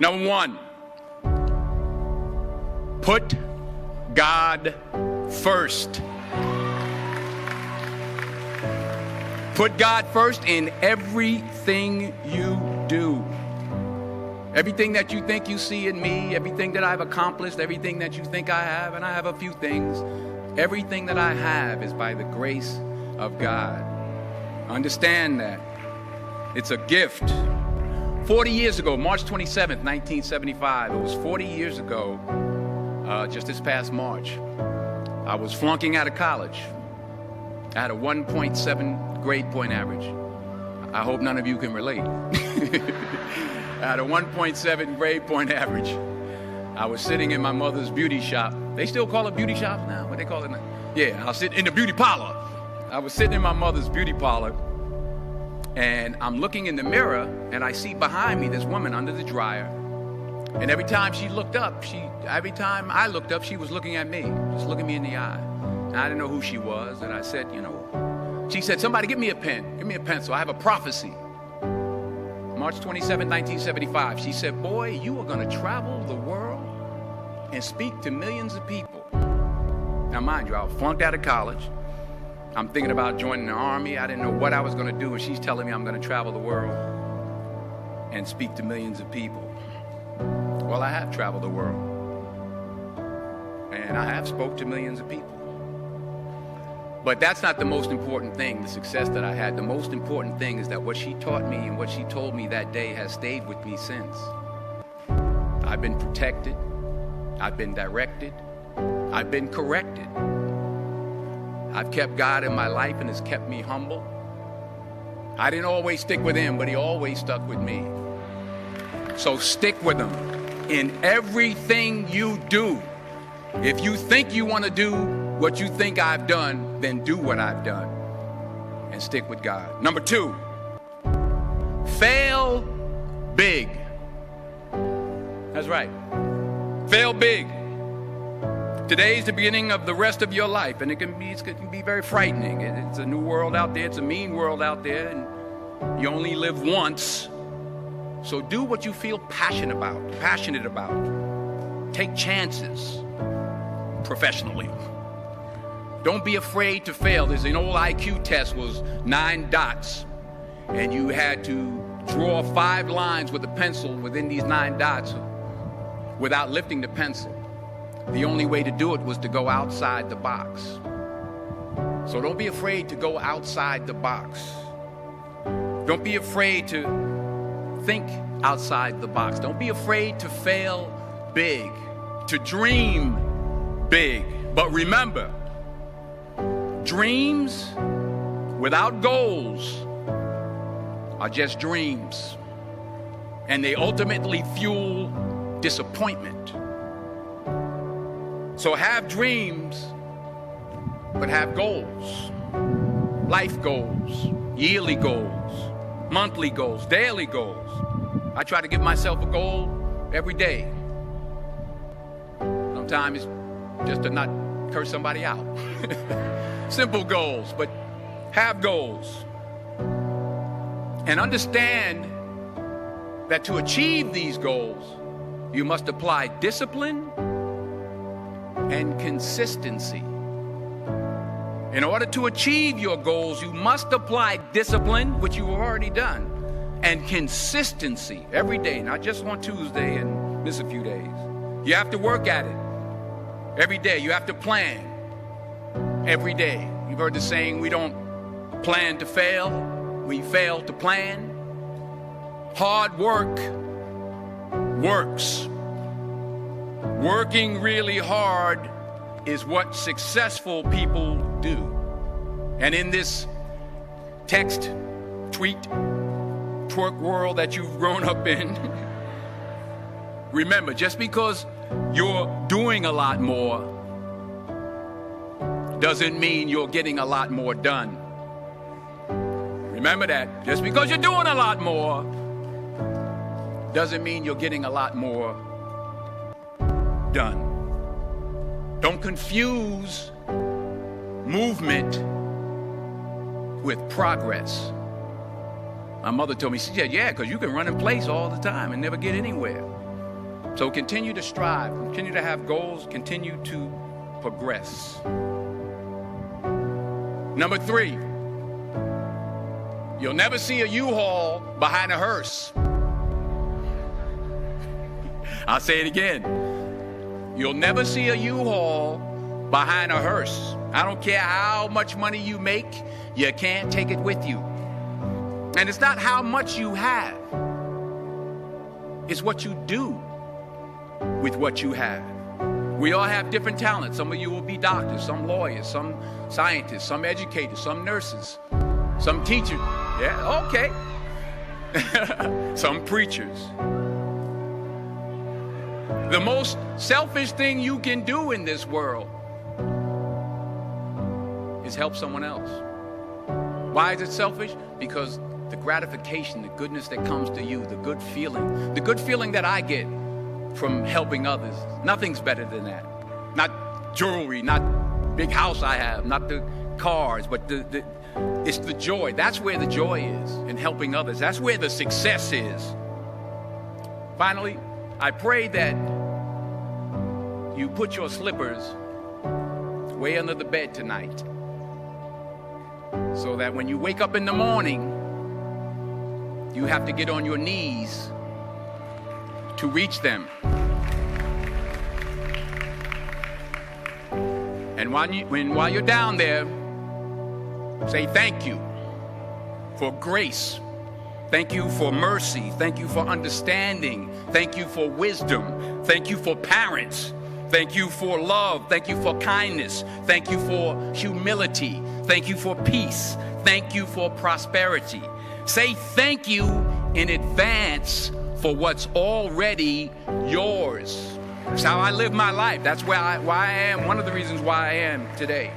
Number one, put God first. Put God first in everything you do. Everything that you think you see in me, everything that I've accomplished, everything that you think I have, and I have a few things, everything that I have is by the grace of God. Understand that. It's a gift. 40 years ago, March 27th, 1975, it was 40 years ago, just this past March, I was flunking out of college. I had a 1.7 grade point average. I hope none of you can relate. I had a 1.7 grade point average. I was sitting in my mother's beauty shop. They still call it beauty shop now? What they call it now? Yeah, I was sitting in the beauty parlor. I was sitting in my mother's beauty parlor, and I'm looking in the mirror, and I see behind me this woman under the dryer. And every time I looked up, she was looking at me, just looking me in the eye. And I didn't know who she was, and I said, she said, somebody give me a pen, give me a pencil, I have a prophecy. March 27, 1975, she said, boy, you are going to travel the world and speak to millions of people. Now, mind you, I was flunked out of college. I'm thinking about joining the army. I didn't know what I was going to do, and she's telling me I'm going to travel the world and speak to millions of people. Well, I have traveled the world, and I have spoke to millions of people. But that's not the most important thing, the success that I had. The most important thing is that what she taught me and what she told me that day has stayed with me since. I've been protected. I've been directed. I've been corrected. I've kept God in my life, and it's kept me humble. I didn't always stick with him, but he always stuck with me. So stick with him in everything you do. If you think you want to do what you think I've done, then do what I've done and stick with God. Number two, fail big. That's right. Fail big. Today's the beginning of the rest of your life, and it can be very frightening. It's a new world out there. It's a mean world out there, and you only live once. So do what you feel passionate about. Take chances professionally. Don't be afraid to fail. There's an old IQ test, was 9 dots, and you had to draw 5 lines with a pencil within these 9 dots without lifting the pencil. The only way to do it was to go outside the box. So don't be afraid to go outside the box. Don't be afraid to think outside the box. Don't be afraid to fail big, to dream big. But remember, dreams without goals are just dreams, and they ultimately fuel disappointment. So have dreams, but have goals. Life goals, yearly goals, monthly goals, daily goals. I try to give myself a goal every day. Sometimes it's just to not curse somebody out. Simple goals, but have goals. And understand that to achieve these goals, you must apply discipline and consistency. In order to achieve your goals, you must apply discipline, which you've already done, and consistency every day, not just on Tuesday and miss a few days. You have to work at it every day. You have to plan every day. You've heard the saying, we don't plan to fail, we fail to plan. Hard work works. Working really hard is what successful people do. And in this text, tweet, twerk world that you've grown up in, remember, just because you're doing a lot more doesn't mean you're getting a lot more done. Remember that. Just because you're doing a lot more doesn't mean you're getting a lot more done. Don't confuse movement with progress. My mother told me, she said, yeah, because you can run in place all the time and never get anywhere. So continue to strive, continue to have goals, continue to progress. Number 3, you'll never see a U-Haul behind a hearse. I'll say it again. You'll never see a U-Haul behind a hearse. I don't care how much money you make, you can't take it with you. And it's not how much you have. It's what you do with what you have. We all have different talents. Some of you will be doctors, some lawyers, some scientists, some educators, some nurses, some teachers. Yeah, okay. Some preachers. The most selfish thing you can do in this world is help someone else. Why is it selfish? Because the gratification, the goodness that comes to you, the good feeling that I get from helping others, nothing's better than that. Not jewelry, not big house I have, not the cars, but it's the joy. That's where the joy is, in helping others. That's where the success is. Finally, I pray that you put your slippers way under the bed tonight, so that when you wake up in the morning, you have to get on your knees to reach them. And while you're down there, say thank you for grace. Thank you for mercy. Thank you for understanding. Thank you for wisdom. Thank you for parents. Thank you for love. Thank you for kindness. Thank you for humility. Thank you for peace. Thank you for prosperity. Say thank you in advance for what's already yours. That's how I live my life. That's why I am, one of the reasons why I am today.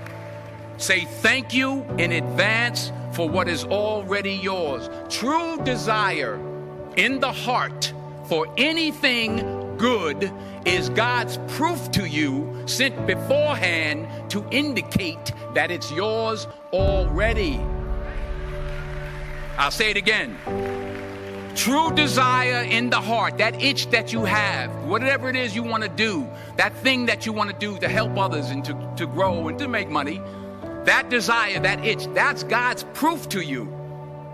Say thank you in advance for what is already yours. True desire in the heart for anything good is God's proof to you, sent beforehand to indicate that it's yours already. I'll say it again. True desire in the heart, that itch that you have, whatever it is you want to do, that thing that you want to do to help others and to grow and to make money, that desire, that itch, that's God's proof to you,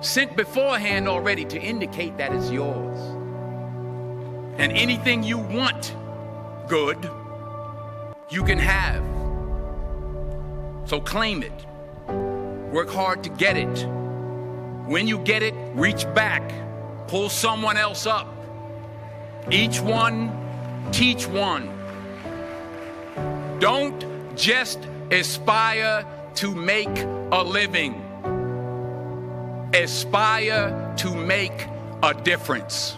sent beforehand already to indicate that it's yours. And anything you want good, you can have. So claim it. Work hard to get it. When you get it, reach back. Pull someone else up. Each one, teach one. Don't just aspire to make a living. Aspire to make a difference.